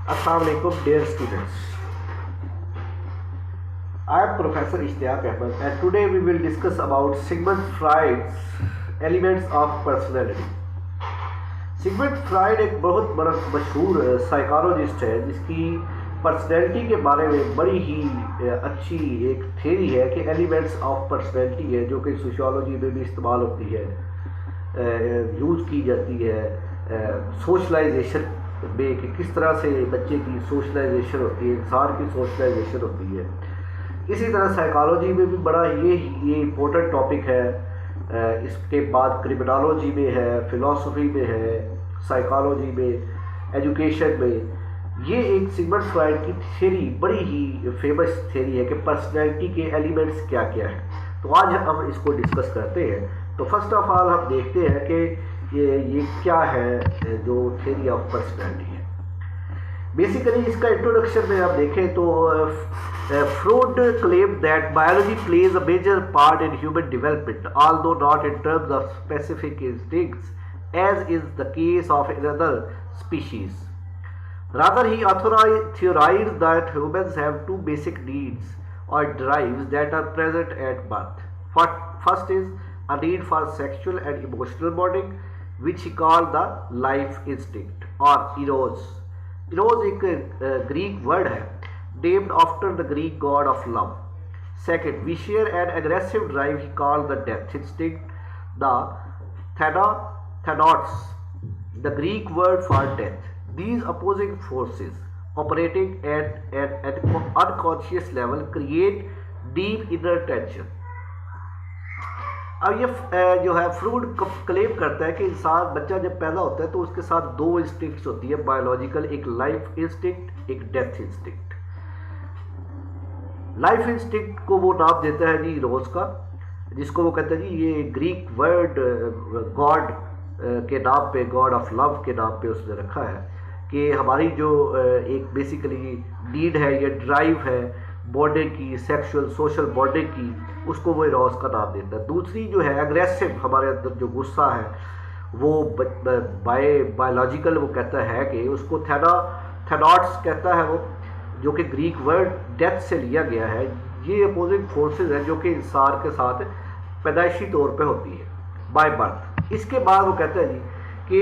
Assalamualaikum dear students. I am Professor Ishtiaq Ahmed and today we will discuss about Sigmund Freud's elements of personality. Sigmund Freud एक बहुत बड़ा मशहूर psychologist है जिसकी personality के बारे में बड़ी ही अच्छी एक थ्योरी है कि एलिमेंट्स ऑफ पर्सनैलिटी है जो कि सोशियोलॉजी में भी इस्तेमाल होती है, यूज़ की जाती है सोशलाइजेशन में कि किस तरह से बच्चे की सोशलाइजेशन होती है, इंसान की सोशलाइजेशन होती है। इसी तरह साइकोलॉजी में भी बड़ा ये इम्पोर्टेंट टॉपिक है। इसके बाद क्रिमिनोलॉजी में है, फिलॉसफी में है, साइकोलॉजी में, एजुकेशन में। ये एक सिगमंड फ्राइड की थ्योरी बड़ी ही फेमस थ्योरी है कि पर्सनैलिटी के एलिमेंट्स क्या क्या हैं। तो आज हम इसको डिस्कस करते हैं। तो फर्स्ट ऑफ ऑल हम देखते हैं कि ये क्या है जो थ्योरी ऑफ पर्सनैलिटी है। बेसिकली इसका इंट्रोडक्शन में आप देखें तो Freud claim that biology plays a major part in human development although not in terms of specific instincts as is the case of another species. Rather, he theorized that humans have two basic needs or drives that are present at birth. First is a need for sexual and emotional bonding, which he called the life instinct or eros. Eros एक Greek word है named after the Greek god of love. Second, we share an aggressive drive he called the death instinct, the Thanatos, the Greek word for death. These opposing forces operating at an unconscious level create deep inner tension. अब ये जो है Freud claim करता है कि इंसान बच्चा जब पैदा होता है तो उसके साथ दो इंस्टिंक्ट्स होती है बायोलॉजिकल, एक लाइफ इंस्टिंक्ट, एक डेथ इंस्टिंक्ट। लाइफ इंस्टिंक्ट को वो नाम देता है जी रोज का, जिसको वो कहते हैं जी ये ग्रीक वर्ड गॉड के नाम पे, गॉड ऑफ लव के नाम पे उसने रखा है कि हमारी जो एक बेसिकली नीड है या ड्राइव है बॉन्डिंग की, सेक्सुअल सोशल बॉन्डिंग की, उसको वो इरोस का नाम देता है। दूसरी जो है एग्रेसिव, हमारे अंदर जो गुस्सा है वो बायोलॉजिकल वो कहता है कि उसको थैनॉट्स कहता है वो, जो कि ग्रीक वर्ड डेथ से लिया गया है। ये अपोजिंग फोर्सेस हैं जो कि इंसान के साथ पैदाइशी तौर पे होती है बाय बर्थ। इसके बाद वो कहता है जी कि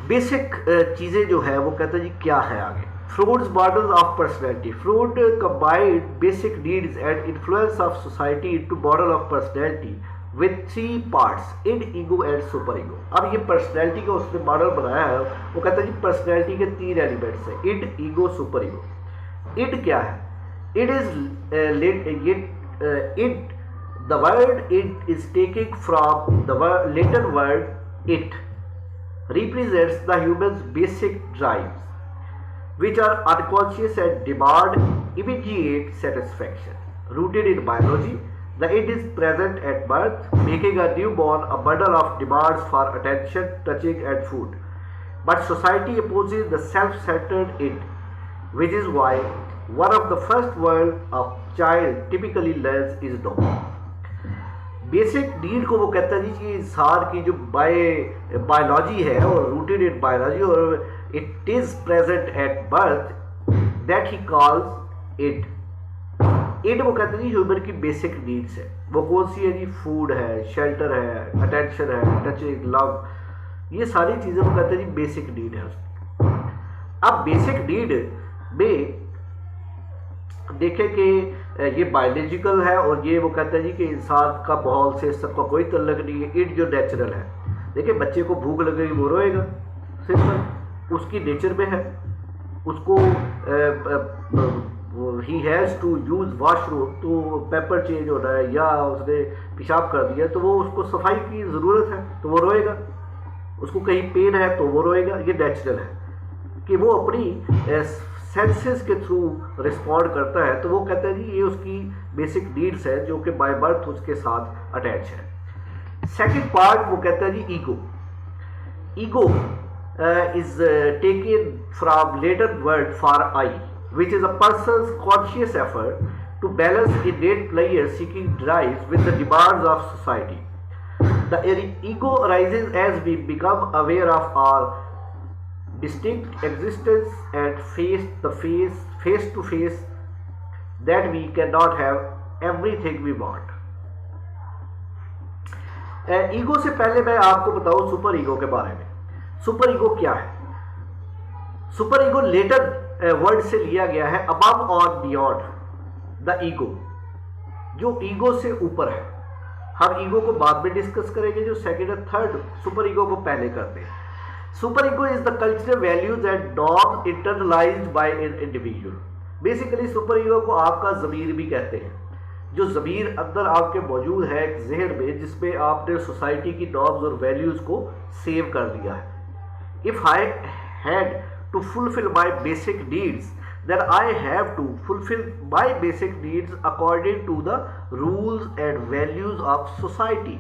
बेसिक चीज़ें जो है वो कहता है जी क्या है आगे। Freud's models of personality. Freud combined basic needs and influence of society into model of personality with three parts, id, ego and super ego. अब ये पर्सनैलिटी का उसने मॉडल बनाया है, वो कहता है जी पर्सनैलिटी के तीन एलिमेंट्स हैं, id, ego, super ego. Id क्या है? Id is id, the word it is taken from the Latin word it, represents the human's basic drives, which are unconscious and demand immediate satisfaction. Rooted in biology, the id is present at birth, making a newborn a bundle of demands for attention, touching, and food. But society opposes the self-centered id, which is why one of the first words a child typically learns is no. Basic need को वो कहता है जी कि इंसान की जो biology है और रूटेड इन बायोलॉजी और it is present at birth, that he calls it. It वो कहते हैं जी ह्यूमन की बेसिक नीड्स है। वो कौन सी है जी? फूड है, शेल्टर है, अटेंशन है, टचिंग, लव, ये सारी चीज़ें वो कहते हैं जी बेसिक नीड है उसकी। अब बेसिक नीड में देखें कि ये बायोलॉजिकल है और ये वो कहता है जी कि इंसान का माहौल से सबका कोई तल्लक नहीं है। इट जो नेचुरल है, देखिए बच्चे को भूख लगेगी वो रोएगा, सिंपल, उसकी नेचर में है। उसको he has to use washroom, तो पेपर चेंज होना है या उसने पेशाब कर दिया तो वो उसको सफाई की ज़रूरत है तो वो रोएगा। उसको कहीं पेन है तो वो रोएगा। ये नेचुरल है कि वो अपनी सेंसेस के थ्रू रिस्पॉन्ड करता है। तो वो कहता है जी ये उसकी बेसिक नीड्स है जो कि बाय बर्थ उसके साथ अटैच है। सेकंड पार्ट वो कहता है जी ego. Ego is taken from Latin word for I, which is a person's conscious effort to balance innate pleasure seeking drives with the demands of society. The ego arises as we become aware of our distinct existence and face to face that we cannot have everything we want. Ego से पहले मैं आपको बताऊं super ego के बारे में। Super ego क्या है? सुपर ईगो लेटर वर्ड से लिया गया है, अबव और बियॉन्ड द ईगो, जो ईगो से ऊपर है। हम ईगो को बाद में डिस्कस करेंगे, जो सेकंड और थर्ड सुपर ईगो को पहले करते हैं। Super ego is the cultural values and norms internalized by an individual. Basically super ego को आपका ज़मीर भी कहते हैं, जो ज़मीर अंदर आपके मौजूद है एक जहन में, जिसमें आपने सोसाइटी की नॉर्म्स और वैल्यूज़ को सेव कर दिया है। If I had to fulfil my basic needs then I have to fulfill my basic needs according to the rules and values of society,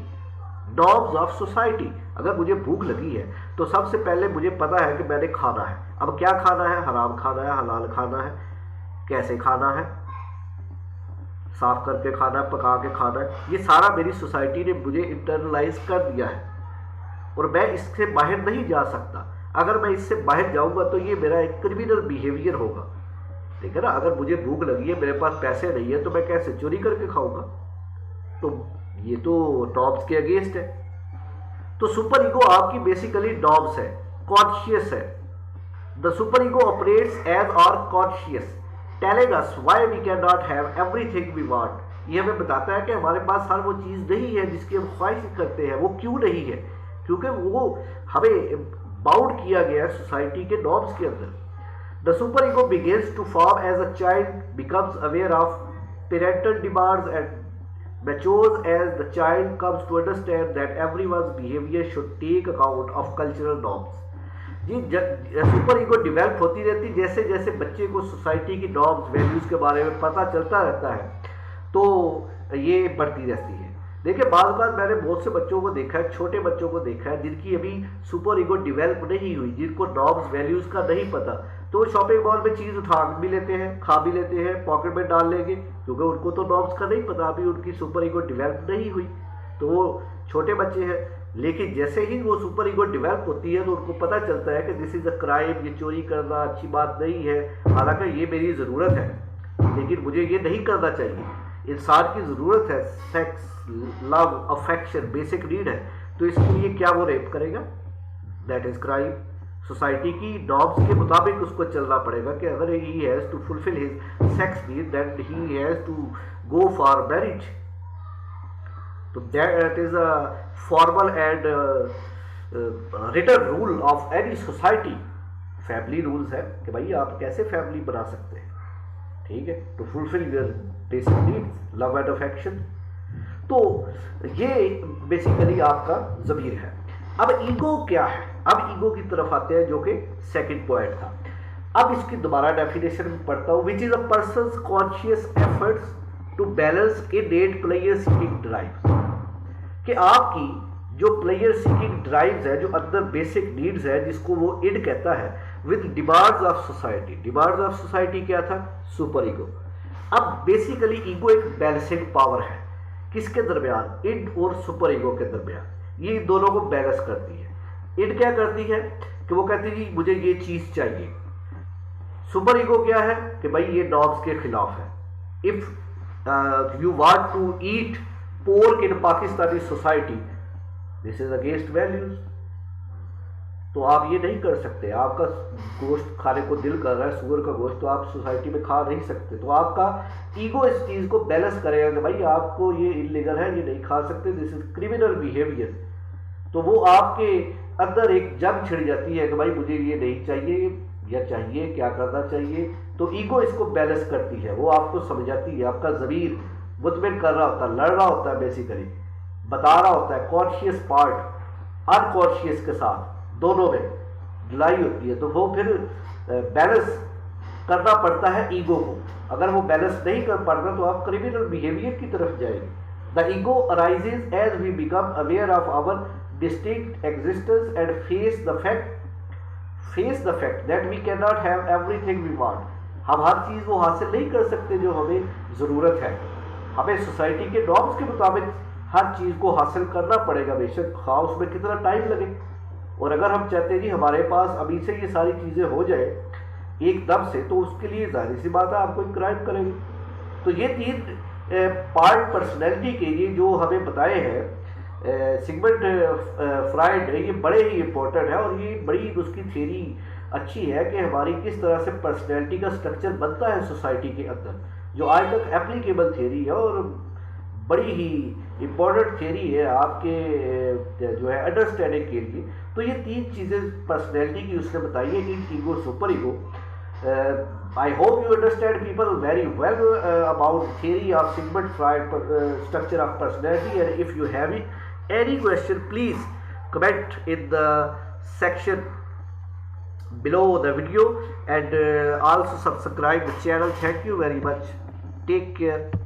norms of society। अगर मुझे भूख लगी है तो सबसे पहले मुझे पता है कि मैंने खाना है। अब क्या खाना है? हराम खाना है, हलाल खाना है, कैसे खाना है, साफ करके खाना है, पका के खाना है। ये सारा मेरी सोसाइटी ने मुझे इंटरनलाइज कर दिया है और मैं इससे बाहर नहीं जा सकता। अगर मैं इससे बाहर जाऊंगा तो ये मेरा एक क्रिमिनल बिहेवियर होगा, ठीक है ना। अगर मुझे भूख लगी है, मेरे पास पैसे नहीं है, तो मैं कैसे चोरी करके खाऊंगा? तो ये तो नॉर्म्स के अगेंस्ट है। तो सुपर ईगो आपकी बेसिकली नॉर्म्स है, कॉन्शियस है। The super ego operates as our conscious, telling us why we can not have everything we want. ये हमें बताता है कि हमारे पास हर वो चीज़ नहीं है जिसकी हम ख्वाहिश करते हैं। वो क्यों नहीं है? क्योंकि वो हमें बाउंड किया गया है सोसाइटी के नॉर्म्स के अंदर। The super ego begins to form as a child becomes aware of parental demands and matures as the child comes to understand that everyone's behavior should take account of cultural norms। जी super ego develop होती रहती जैसे जैसे बच्चे को society की norms values के बारे में पता चलता रहता है, तो ये बढ़ती रहती है। देखिए बार बार मैंने बहुत से बच्चों को देखा है, छोटे बच्चों को देखा है, जिनकी अभी सुपर ईगो डिवेल्प नहीं हुई, जिनको नॉर्म्स वैल्यूज़ का नहीं पता, तो शॉपिंग मॉल में चीज़ उठा भी लेते हैं, खा भी लेते हैं, पॉकेट में डाल लेंगे, क्योंकि उनको तो नॉर्म्स का नहीं पता, अभी उनकी सुपर ईगो डिवेल्प नहीं हुई, तो वो छोटे बच्चे हैं। लेकिन जैसे ही वो सुपर ईगो डिवेल्प होती है तो उनको पता चलता है कि दिस इज़ अ क्राइम, ये चोरी करना अच्छी बात नहीं है, हालांकि ये मेरी ज़रूरत है, लेकिन मुझे ये नहीं करना चाहिए। इंसान की ज़रूरत है, sex, love, affection, basic need है, तो इसके लिए क्या वो रेप करेगा? That is crime. सोसाइटी की नॉर्म्स के मुताबिक उसको चलना पड़ेगा कि अगर he has to fulfil his sex need that he has to go for marriage. तो that is a formal and written rule of any society. Family rules है कि भाई आप कैसे फैमिली बना सकते हैं, ठीक है, to fulfil your basic needs, love and affection. तो ये बेसिकली आपका ज़मीर है। अब ईगो क्या है? अब ईगो की तरफ आते हैं, जो कि सेकंड पॉइंट था। अब इसकी दोबारा डेफिनेशन पढ़ता हूँ, which is a person's conscious efforts to balance innate pleasure seeking drives. कि आपकी जो प्लेयर सीकिंग ड्राइव्स है, जो अंदर बेसिक नीड्स है, जिसको वो इड कहता है, with demands of society. Demands of society क्या था? Super ego. अब बेसिकली ईगो एक बैलेंसिंग पावर है, किसके दरमियान? इड और सुपर ईगो के दरमियान। ये दोनों को बैलेंस करती है। इड क्या करती है कि वो कहती है जी मुझे ये चीज़ चाहिए। सुपर ईगो क्या है कि भाई ये नॉर्म्स के खिलाफ है। If you want to eat pork in Pakistani society, this is against values, तो आप ये नहीं कर सकते। आपका गोश्त खाने को दिल कर रहा है, सुअर का गोश्त, तो आप सोसाइटी में खा नहीं सकते। तो आपका ईगो इस चीज़ को बैलेंस करेगा कि भाई आपको ये इलीगल है, ये नहीं खा सकते, दिस इज क्रिमिनल बिहेवियर। तो वो आपके अंदर एक जंग छिड़ जाती है कि भाई मुझे ये नहीं चाहिए या चाहिए, क्या करना चाहिए। तो ईगो इसको बैलेंस करती है, वो आपको समझाती है। आपका ज़मीर मुतमिन कर रहा होता है, लड़ रहा होता है, बेसिकली बता रहा होता है। कॉन्शियस पार्ट अनकॉन्शियस के साथ दोनों में लड़ाई होती है, तो वो फिर बैलेंस करना पड़ता है ईगो को। अगर वो बैलेंस नहीं कर पाता तो आप क्रिमिनल बिहेवियर की तरफ जाएंगे। The ego arises as we become aware of our distinct existence and face the fact that we can not have everything we want. हम हर चीज़ वो हासिल नहीं कर सकते जो हमें ज़रूरत है। हमें सोसाइटी के नॉर्म्स के मुताबिक हर चीज़ को हासिल करना पड़ेगा, बेशक खा उसमें कितना टाइम लगे, और अगर हम चाहते हैं जी हमारे पास अभी से ये सारी चीज़ें हो जाए एकदम से, तो उसके लिए जाहिर सी बात है आपको इंक्राइब करेंगे। तो ये 3 पार्ट पर्सनैलिटी के लिए जो हमें बताए हैं सिगमंड फ्राइड, ये बड़े ही इम्पोर्टेंट है और ये बड़ी उसकी थ्योरी अच्छी है कि हमारी किस तरह से पर्सनैलिटी का स्ट्रक्चर बनता है सोसाइटी के अंदर, जो आज तक एप्लीकेबल थ्योरी है और बड़ी ही इम्पोर्टेंट थ्योरी है आपके जो है अंडरस्टैंडिंग के लिए। तो ये 3 चीज़ें पर्सनैलिटी की उसने बताई है कि ego, super ego. I hope you understand people very well about theory of Sigmund Freud structure of personality, and if you have any question, please comment in the section below the video, and also subscribe the channel. Thank you very much. Take care.